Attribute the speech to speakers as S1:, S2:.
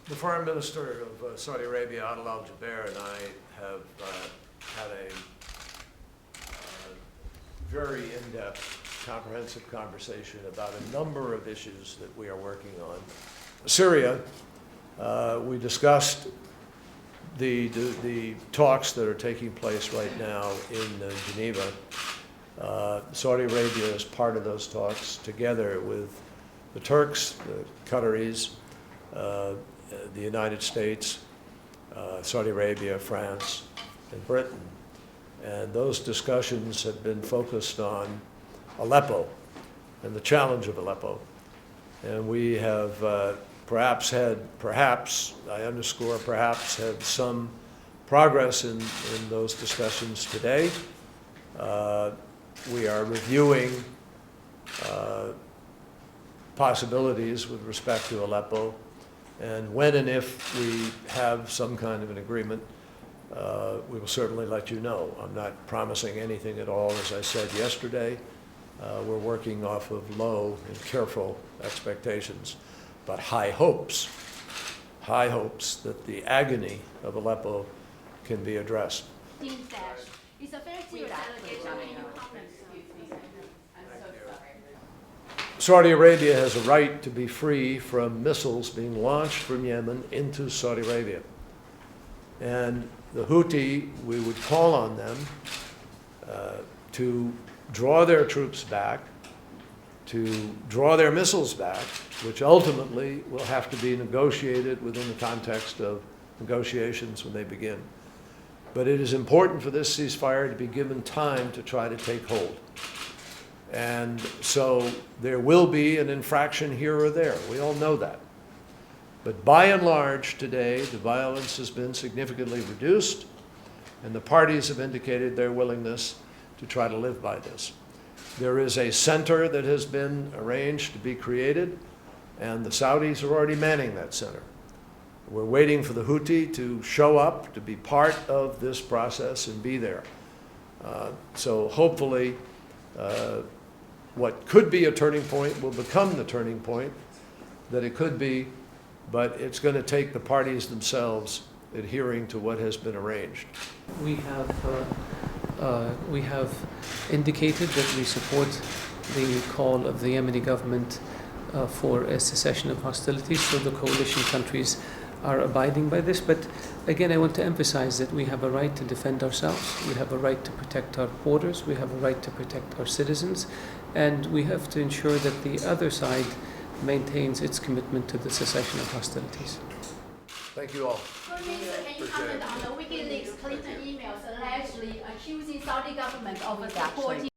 S1: The Foreign Minister of Saudi Arabia, Adel Al-Jubeir, and I have had a very in-depth, comprehensive conversation about a number of issues that we are working on. Syria, we discussed the talks that are taking place right now in Geneva. Saudi Arabia is part of those talks, together with the Turks, the Qataris, the United States, Saudi Arabia, France, and Britain. And those discussions have been focused on Aleppo and the challenge of Aleppo. And we have I underscore perhaps, had some progress in those discussions today. We are reviewing possibilities with respect to Aleppo. And when and if we have some kind of an agreement, we will certainly let you know. I'm not promising anything at all. As I said yesterday, we're working off of low and careful expectations, but high hopes that the agony of Aleppo can be addressed.
S2: It's a very serious allegation.
S1: Saudi Arabia has a right to be free from missiles being launched from Yemen into Saudi Arabia. And the Houthi, we would call on them to draw their troops back, to draw their missiles back, which ultimately will have to be negotiated within the context of negotiations when they begin. But it is important for this ceasefire to be given time to try to take hold. And so there will be an infraction here or there. We all know that. But by and large today, the violence has been significantly reduced, and the parties have indicated their willingness to try to live by this. There is a center that has been arranged to be created, and the Saudis are already manning that center. We're waiting for the Houthi to show up, to be part of this process and be there. So hopefully, what could be a turning point will become the turning point that it could be, but it's going to take the parties themselves adhering to what has been arranged.
S3: We have indicated that we support the call of the Yemeni government for a cessation of hostilities, so the coalition countries are abiding by this. But again, I want to emphasize that we have a right to defend ourselves, we have a right to protect our borders, we have a right to protect our citizens, and we have to ensure that the other side maintains its commitment to the cessation of hostilities.
S1: Thank you all.
S2: Minister, can you comment on the WikiLeaks Clinton emails allegedly accusing Saudi government of supporting